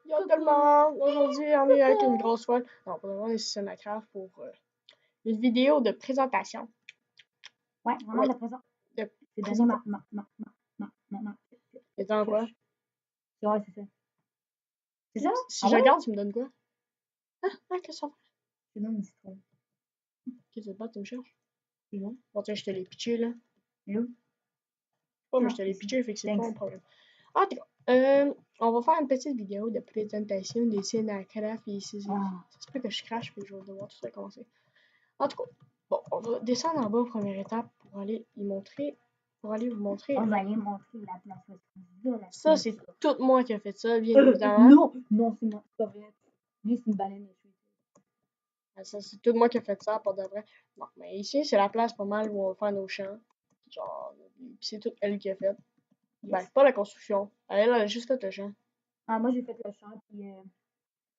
Yo tout le monde! Aujourd'hui, on est avec une grosse folle. Non, pour le moment, on est sur Minecraft pour une vidéo de présentation. Ouais, vraiment Ouais. la présent. De C'est donné présentation. ma. Et dans quoi? Ouais, c'est ça. C'est ça? Si je regarde, tu me donnes quoi? Ah, qu'est-ce que ça fait? C'est dans une citron. Qu'est-ce que c'est pas, tu me cherches? C'est bon? Bon, tiens, je te l'ai pitché, là. Et où? Oh, mais je te l'ai pitché, fait que c'est pas mon problème. En tout cas, on va faire une petite vidéo de présentation des scènes à craft. Ça se peut que je crache, puis je vais devoir tout recommencer. En tout cas, bon, on va descendre en bas, première étape, pour aller y montrer. Pour aller vous montrer. On va aller montrer la place de la Ça, c'est tout moi qui a fait ça, bien évidemment. Non, c'est moi, c'est pas vrai. Lui, c'est une baleine. Ça, c'est tout moi qui a fait ça, pas de vrai. Non, mais ici, c'est la place pas mal où on va faire nos champs. Genre, c'est tout elle qui a fait. Ben, pas la construction. Elle a juste fait le champ. Ah, moi, j'ai fait le champ, puis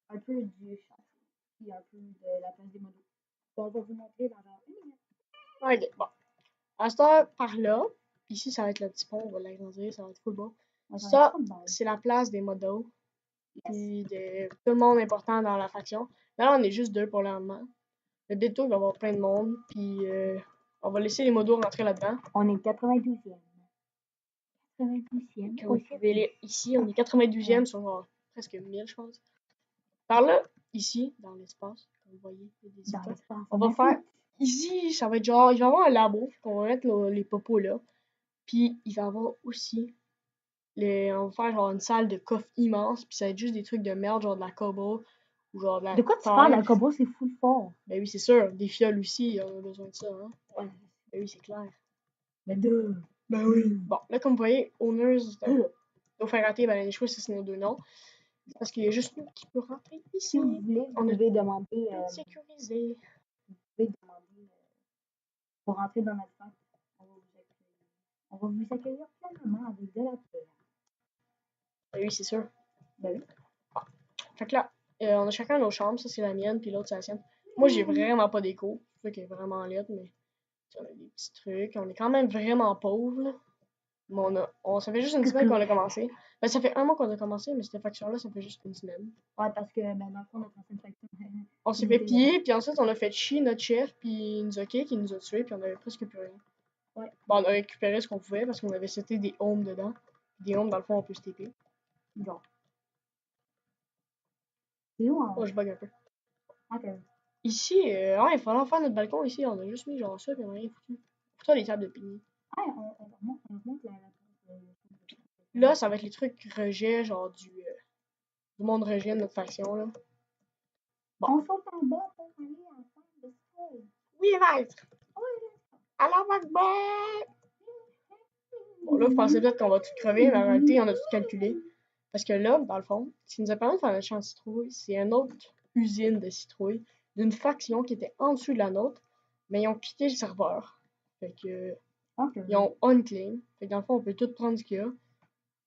un peu du champ, puis un peu de la place des modos. On va vous montrer dans genre 1 minute. Ok, bon. À cette heure, par là, ici, ça va être le petit pont, on va l'agrandir, ça va être full beau. Ça, c'est la place des modos. Puis de tout le monde important dans la faction. Là, on est juste deux pour le moment. Le détour, il va y avoir plein de monde. Puis on va laisser les modos rentrer là-dedans. On est 92e. 92e. Comme vous pouvez lire ici, on est 92e sur genre, presque 1000, je pense. Par là, ici, dans l'espace, comme vous voyez, il y a des étoiles. On va faire. Ici, ça va être genre, il va y avoir un labo, on va mettre les popos là. Puis il va y avoir aussi. On va faire genre une salle de coffre immense, puis ça va être juste des trucs de merde, genre de la cobble. Ou genre de la. De quoi tu parles? La cobble, c'est full fort. Ben oui, c'est sûr. Des fioles aussi, on a besoin de ça, hein. Ouais. Ben oui, c'est clair. Mais deux. Ben oui. Bon, là, comme vous voyez, Owners, Offerati, Baleine Échouée, ça c'est nos deux noms. Parce qu'il y a juste nous qui peut rentrer ici. Si vous voulez, vous pouvez demander. Sécurisé. Vous pouvez demander pour rentrer dans notre fête. On va vous accueillir pleinement avec de la paix. Ben oui, c'est sûr. Ben oui. Ah. Fait que là, on a chacun nos chambres. Ça, c'est la mienne, puis l'autre, c'est la sienne. Moi, j'ai vraiment pas d'écho. C'est ça qui est vraiment laid, mais on a des petits trucs. On est quand même vraiment pauvres, là. Mais ça fait juste une semaine qu'on a commencé. Ben, ça fait 1 mois qu'on a commencé, mais cette faction-là, ça fait juste une semaine. Ouais, parce que, ben, dans le fond, notre ancienne faction. On s'est fait piller, puis ensuite, on a fait chier notre chef, puis Nzoké qui nous a tués, puis on avait presque plus rien. Ouais. Bon, on a récupéré ce qu'on pouvait parce qu'on avait seté des homes dedans. Des homes, dans le fond, on peut se TP. Genre. C'est où, hein? Oh, je bug un peu. Ok. Ici, ouais, il fallait faire notre balcon ici. On a juste mis genre ça, puis on a rien foutu. Pour ça, les tables de pique-nique. Ouais, on remonte la. Là, ça va être les trucs rejet, genre du monde rejet de notre faction, là. Bon. On saute en bas pour aller en fin de soirée. Oui, maître! Alors, Macbeth! Bon, là, vous pensez peut-être qu'on va tout crever, mais en réalité, on a tout calculé. Parce que là, dans le fond, ce qui nous a permis de faire notre champ de citrouille, c'est une autre usine de citrouille d'une faction qui était en dessous de la nôtre, mais ils ont quitté le serveur. Fait que. Ils ont unclaim. Fait que dans le fond, on peut tout prendre ce qu'il y a.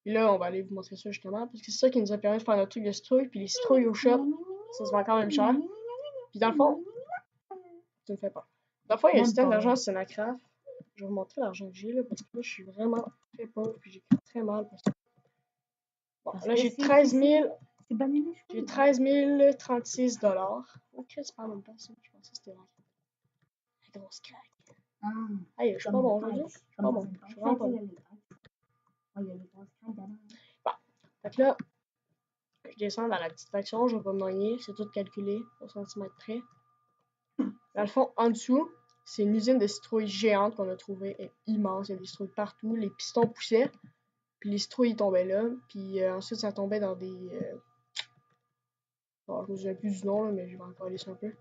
Puis là, on va aller vous montrer ça justement, parce que c'est ça qui nous a permis de faire notre truc de citrouille. Puis les citrouilles au shop, ça se vend quand même cher. Puis dans le fond, ça me fait peur. Dans le fond, il y a un système d'argent sur Senacraft. Je vais vous montrer l'argent que j'ai là, parce que là, je suis vraiment très pauvre, puis j'écris très mal. Bon, là, j'ai 13 000. J'ai 13 036 $. Oh, c'est pas même pas ça. Je pensais que c'était la grosse craque. Hey, je suis pas bon aujourd'hui. Je suis pas bon. Je suis vraiment pas bon. Bon, fait que là, je descends dans la petite faction, je vais pas me noyer, c'est tout calculé au centimètre près. Dans le fond, en dessous, c'est une usine de citrouilles géante qu'on a trouvée, elle est immense, il y a des citrouilles partout, les pistons poussaient, puis les citrouilles tombaient là, puis ensuite ça tombait dans des... Bon, je me souviens plus du nom, là, mais je vais encore aller sur un peu.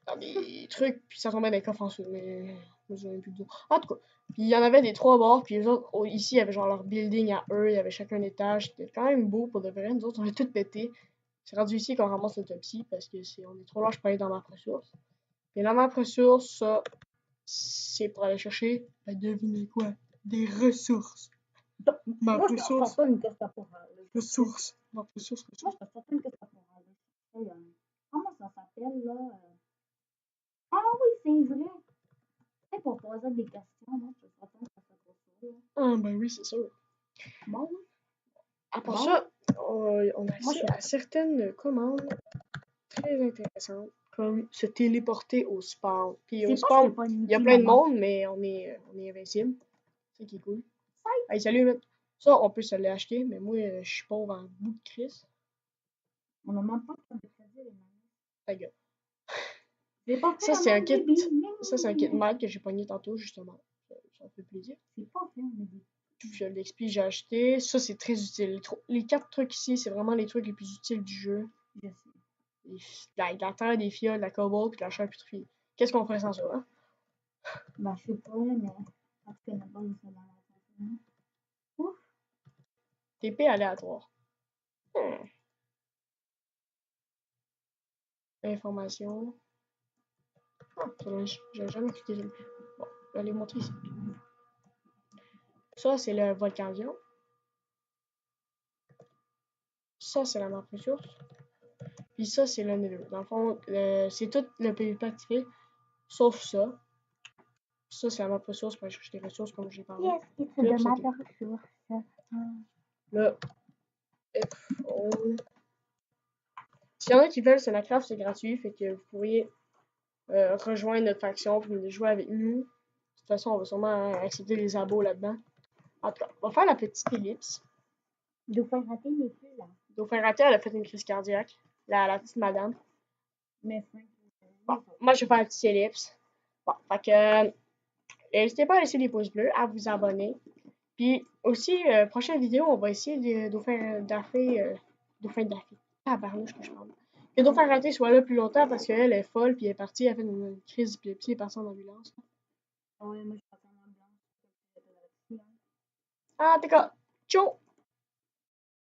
Dans des trucs, puis ça tombait dans les coffres en dessous, mais je me souviens plus du nom. En tout cas, puis il y en avait des 3 bords, puis les autres, ici, il y avait genre leur building à eux, il y avait chacun un étage, c'était quand même beau pour de vrai, nous autres, on a tout pété. C'est rendu ici qu'on ramasse l'autopsie, parce que on est trop large pour aller dans ma ressource. Et la map ressources, ça, c'est pour aller chercher, ben devinez quoi, des ressources. Ma ressource. Ressources. Ma ressource. Moi, je passe pas une question pour elle. Comment ça s'appelle, là? Ah oui, c'est vrai. C'est pour poser des questions, moi, je suis pas ça. Ah, ben oui, c'est sûr. Bon. À part ça, On a accès à certaines commandes très intéressantes, comme se téléporter au spawn. Puis au spawn, il y a plein de monde, mais on est invincible. C'est ça qui est cool. Hey, salut, mec. Ça, on peut se l'acheter, mais moi, je suis pauvre en bout de crise. On n'a même pas de crédit, les Ta gueule. J'ai pas fait Ça, c'est un kit. bébé. Ça, c'est un kit mal que j'ai pogné tantôt, justement. Ça me fait plaisir. C'est pas fait, on a dit. Puis l'XP, j'ai acheté. Ça, c'est très utile. Les 4 trucs ici, c'est vraiment les trucs les plus utiles du jeu. Je sais. La terre, des fioles, la cobalt, puis la charcuterie. Qu'est-ce qu'on ferait sans ça, hein? Ben, je sais pas, mais. En tout cas, n'a pas de ça dans la tête. Ouf. TP aléatoire. Information. Ah, j'ai jamais cliqué dessus. Bon, je vais aller montrer ici. Ça, c'est le volcan. Ça, c'est la map ressource. Puis ça, c'est le Nether. Dans le fond, c'est tout le PvP activé, sauf ça. Ça, c'est la map ressource pour aller chercher des ressources, comme j'ai parlé. Qu'est-ce que tu demandes de ressources? Là, s'il y en a qui veulent, Senacraft, c'est gratuit, fait que vous pourriez rejoindre notre faction et jouer avec nous. De toute façon, on va sûrement accepter les abos là-dedans. En tout cas, on va faire la petite ellipse. Dauphin raté n'est plus là. Dauphin raté, elle a fait une crise cardiaque. La petite madame. Mais bon, moi, je vais faire la petite ellipse. Bon, fait que n'hésitez pas à laisser des pouces bleus, à vous abonner. Puis aussi, prochaine vidéo, on va essayer de Dauphin Daffé. Dauphin Daffé. Ah, barnouche que je parle. Que Dauphin raté soit là plus longtemps parce qu'elle est folle, puis elle est partie, elle a fait une crise d'épilepsie, elle est partie en ambulance. Ouais, moi je suis partie en ambulance. Ah, d'accord. Ciao!